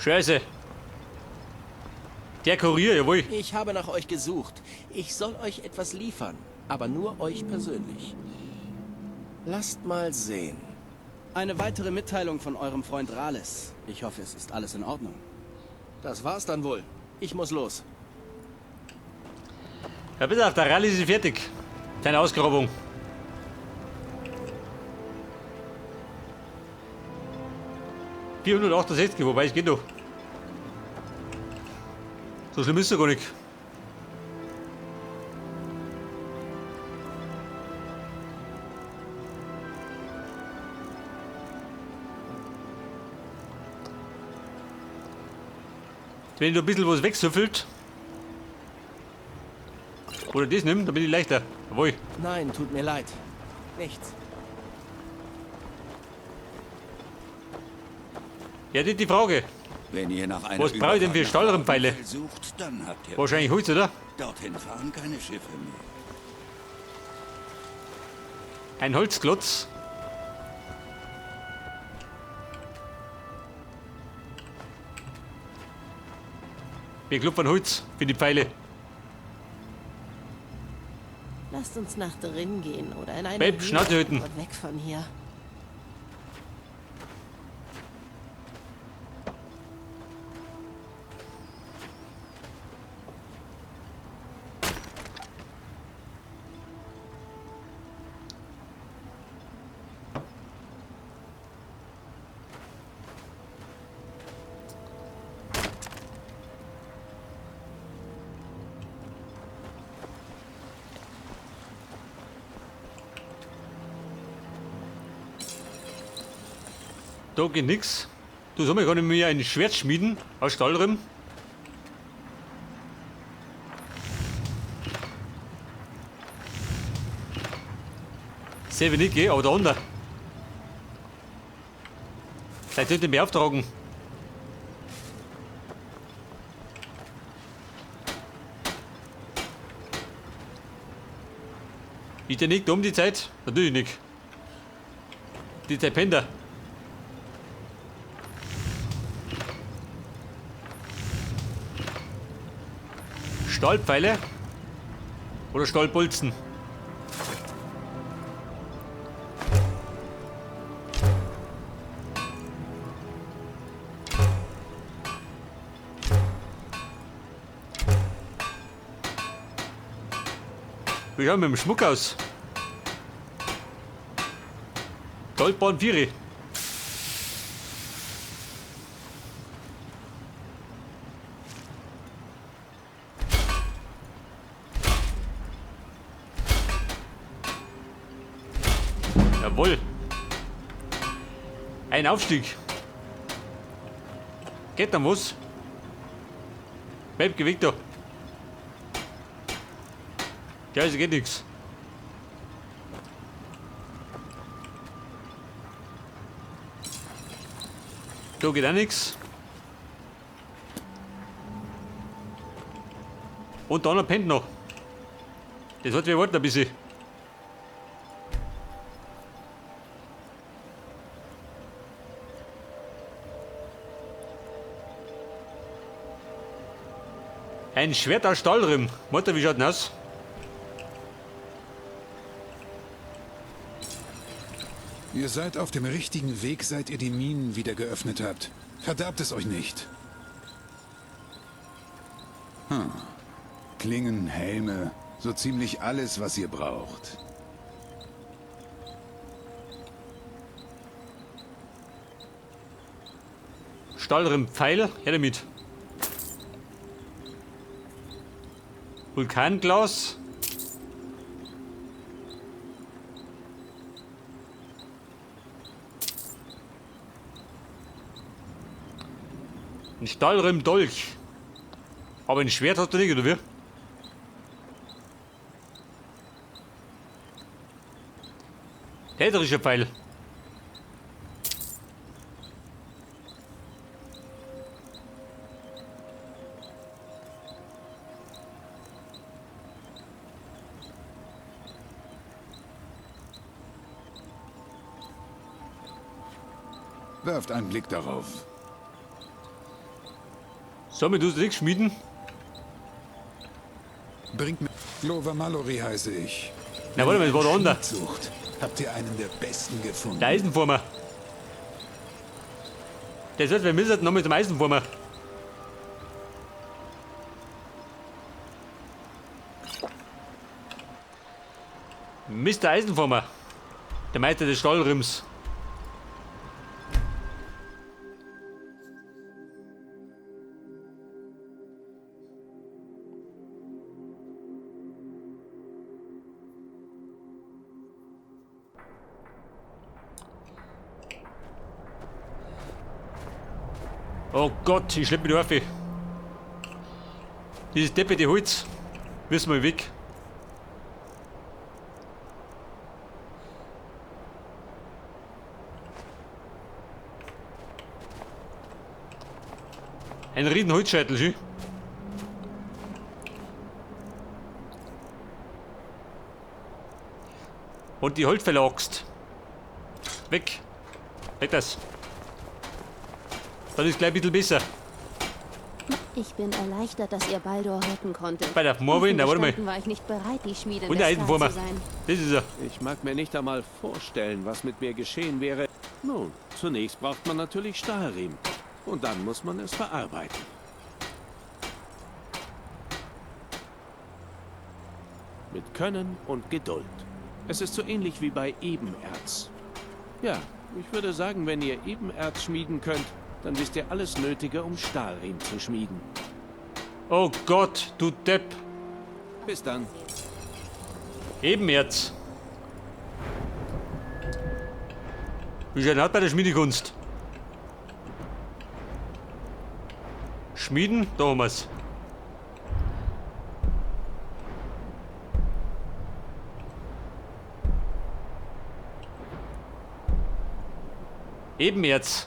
Scheiße. Der Kurier, jawohl. Ich habe nach euch gesucht. Ich soll euch etwas liefern, aber nur euch persönlich. Lasst mal sehen. Eine weitere Mitteilung von eurem Freund Rales. Ich hoffe, es ist alles in Ordnung. Das war's dann wohl. Ich muss los. Ja, bitte auf, der Rallye ist fertig. Seine Ausgrabung. ...468, wobei es geht doch. So schlimm ist es gar nicht. Wenn du ein bisschen was wegsüffelt oder das nimmst, dann bin ich leichter. Jawohl. Nein, tut mir leid. Nichts. Ja, das ist die Frage. Wenn ihr nach einer Was brauche ich denn für Stahlrümpfeile? sucht, dann habt ihr Wahrscheinlich Holz, oder? dorthin fahren keine Schiffe mehr. Ein Holzklotz. Wir klopfen Holz für die Pfeile. Lasst uns nach drin gehen oder in eine Babe, Höhle Schnauze halten. und weg von hier. Da geht nix. Du sag mal, kann ich mir ein Schwert schmieden aus Stahlriemen? Selber nicht, gell? Aber der andere. Vielleicht sollte ich mich auftragen. Ist der nicht um die Zeit? Natürlich nicht. Die Zeit pennt er. Stahlpfeile oder Stahlbolzen? Wie schauen wir mit dem Schmuck aus? Goldbahn 4. Jawohl. Ein Aufstieg. Geht dann was? Bleib gewickt da. Ja, es geht nichts. Da geht auch nichts. Und da noch pennt noch. Das hat wir warten ein bisschen. Ein Schwert aus Stahlriemen. Warte, wie schaut denn aus? Ihr seid auf dem richtigen Weg, seit ihr die Minen wieder geöffnet habt. Verderbt es euch nicht. Klingen, Helme, so ziemlich alles, was ihr braucht. Stahlriemenpfeil, her damit. Vulkanglas. Ein Stahlriemen-Dolch. Aber ein Schwert hast du nicht, oder wie? Täterischer Pfeil. Werft einen Blick darauf. So, wir tun nichts schmieden. Bringt mir... Lover Mallory heiße ich. Na, warte mal, das war der andere. Sucht. Habt ihr einen der besten gefunden? Der Eisenformer. Der sagt, wir müssen noch mit dem Eisenformer. Mr. Eisenformer. Der Meister des Stahlrims. Oh Gott, ich schlepp mich auf. Dieses deppete Holz. Müssen wir weg. Ein riesen Holzscheitel, schön. Und die Holzfäller-Axt. Weg. Weg das. Das ist gleich ein bisschen besser. Ich bin erleichtert, dass ihr Baldor retten konntet. Bei der Morwin, da warte mal. War ich nicht bereit, die Schmiede Und der Eisenformer. zu sein. Das ist er. Ich mag mir nicht einmal vorstellen, was mit mir geschehen wäre. Nun, zunächst braucht man natürlich Stahlriemen. Und dann muss man es verarbeiten. Mit Können und Geduld. Es ist so ähnlich wie bei Ebenerz. Ja, ich würde sagen, wenn ihr Ebenerz schmieden könnt, dann wisst ihr alles Nötige, um Stahlriemen zu schmieden. Oh Gott, du Depp. Bis dann. Ebenerz. Wie schaut das bei der Schmiedekunst? Schmieden, da haben wir's. Ebenerz.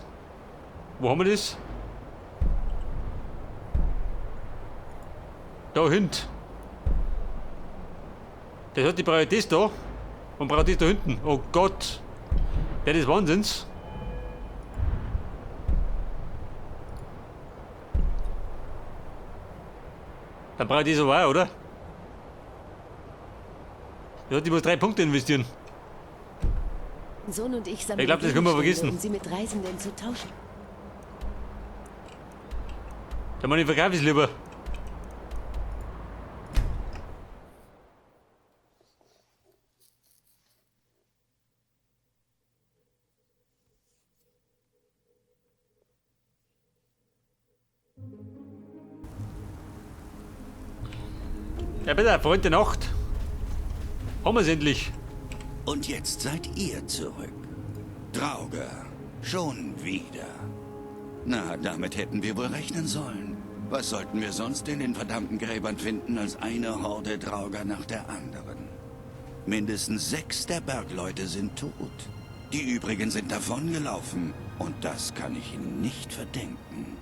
Wo haben wir das? Da hinten. Das hat die braucht das da und braucht das da hinten. Oh Gott. Der ist Wahnsinns. Dann brauche ich das aber auch, oder? Ja, die muss 3 Punkte investieren. Sohn und ich sammeln Ich glaub, das können wir Gegenstände, vergessen. um sie mit Reisenden zu tauschen. Dann meine ich verkaufe es lieber. Ja bitte, Freund der Nacht. Haben wir's endlich. Und jetzt seid ihr zurück. Drauger, schon wieder. Na, damit hätten wir wohl rechnen sollen. Was sollten wir sonst in den verdammten Gräbern finden als eine Horde Drauger nach der anderen? Mindestens 6 der Bergleute sind tot. Die übrigen sind davongelaufen. Und das kann ich ihnen nicht verdenken.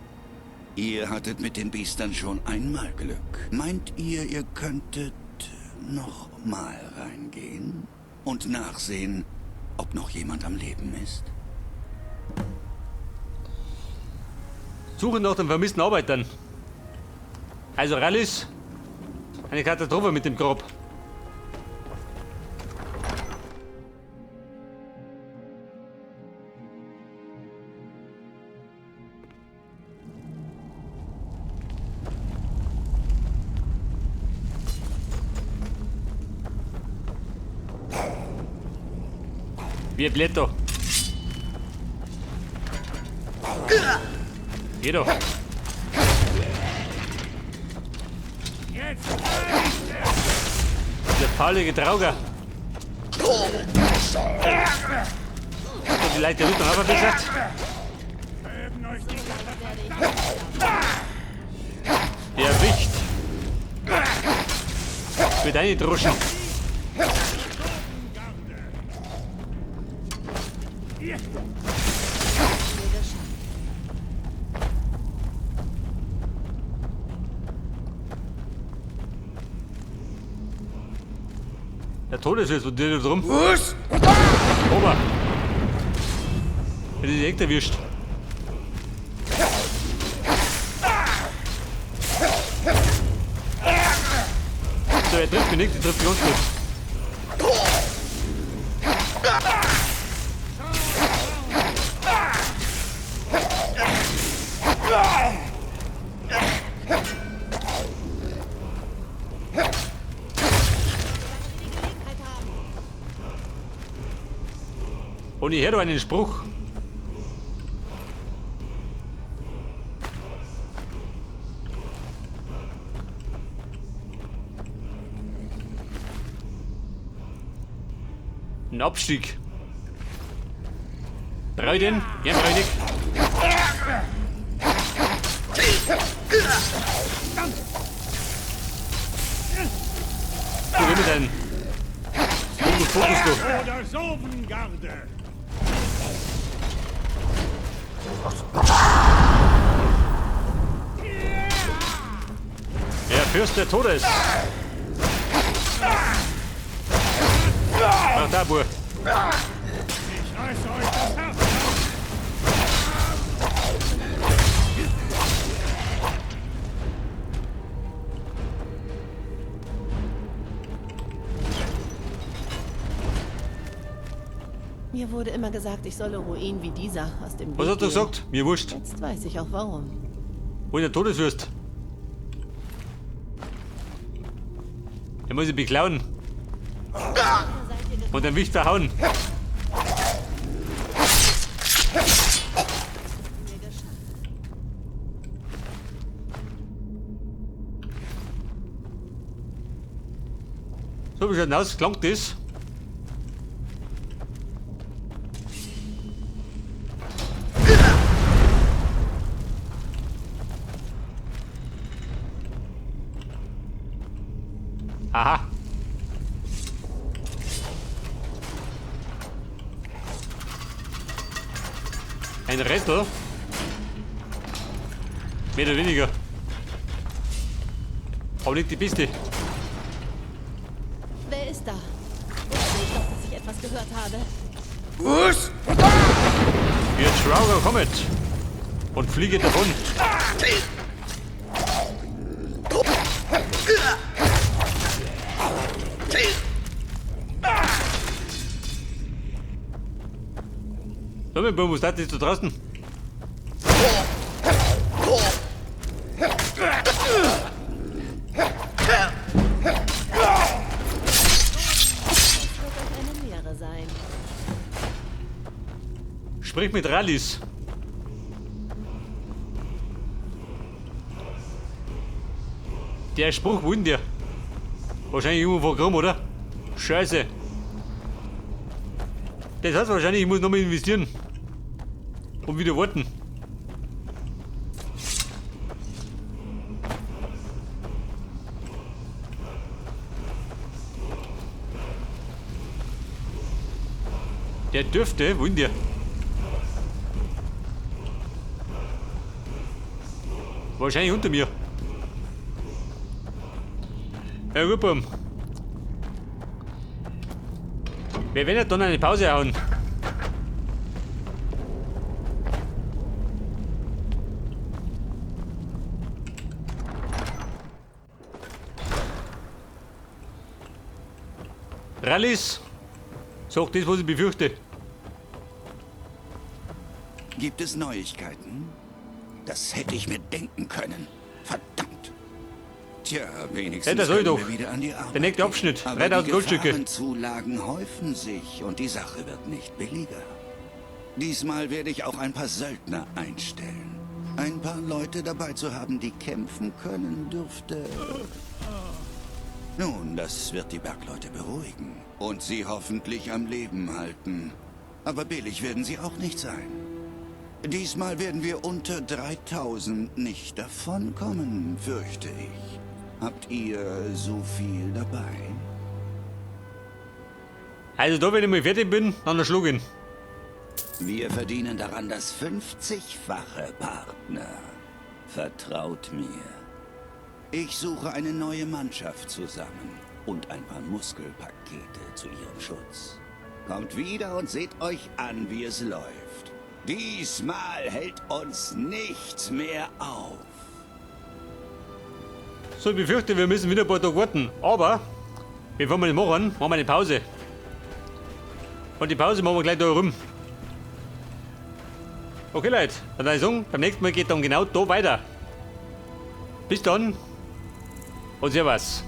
Ihr hattet mit den Biestern schon einmal Glück. Meint ihr, ihr könntet noch mal reingehen und nachsehen, ob noch jemand am Leben ist? Suche nach den vermissten Arbeitern. Also Rallis, eine Katastrophe mit dem Grab. Wir Blätter. Geh doch. Der faulige Drauger. Hat die Leute Rücken aber gesagt? Der Wicht. Wird eingedroschen. Der Todesschutz und der da drum. Was? Ober! Hätte die direkt erwischt. er trifft mich nicht, er trifft mich uns nicht. Und ich höre da einen Spruch. Ein Abstieg. Treu den, ja, treu dich. Du, mit deinen Fokus, du. Oder Sovengarde. Der Fürst der Todes. Ach, da, Bur. Ich reiße euch das Herz. Mir wurde immer gesagt, ich solle Ruinen wie dieser aus dem Weg Was hat er gehen. gesagt? Mir wurscht. Jetzt weiß ich auch warum. Wo ist der Todesfürst? Der muss ich beklauen. Und den Wicht verhauen. So, wie schaut denn aus? Klangt das? Aha. Ein Ressel. Mehr oder weniger. Aber nicht die Piste. Wer ist da? Wusste ich doch, dass ich etwas gehört habe. Wir Trauger kommet. Und fliege davon. So, mein Bum, was ist das da draußen? Das wird euch eine Lehre sein. Sprich mit Rallis. Der Spruch wohin der? Wahrscheinlich irgendwo vor Krumm, oder? Scheiße. Das heißt wahrscheinlich, ich muss nochmal investieren. Und wieder warten. Der dürfte, wohin der? Wahrscheinlich unter mir. Ja, gut, Bum. Wir werden dann eine Pause hauen. Rallis, sag das, was ich befürchte. Gibt es Neuigkeiten? Das hätte ich mir denken können. Verdammt. Tja, wenigstens Ja, das soll ich können doch. wir wieder an die Arbeit. Der nächste Abschnitt. Aber 3000 die Goldstücke. Gefahrenzulagen häufen sich und die Sache wird nicht billiger. Diesmal werde ich auch ein paar Söldner einstellen. Ein paar Leute dabei zu haben, die kämpfen können, dürfte... Nun, das wird die Bergleute beruhigen und sie hoffentlich am Leben halten. Aber billig werden sie auch nicht sein. Diesmal werden wir unter 3000 nicht davonkommen, fürchte ich. Habt ihr so viel dabei? Also da, wenn ich mal fertig bin, dann schlug ihn. Wir verdienen daran das 50-fache, Partner. Vertraut mir. Ich suche eine neue Mannschaft zusammen und ein paar Muskelpakete zu ihrem Schutz. Kommt wieder und seht euch an, wie es läuft. Diesmal hält uns nichts mehr auf. So, ich befürchte, wir müssen wieder ein paar Tage warten. Aber, bevor wir das machen wir eine Pause. Und die Pause machen wir gleich da rum. Okay, Leute, dann würde ich sagen, beim nächsten Mal geht dann genau da weiter. Bis dann und Servus.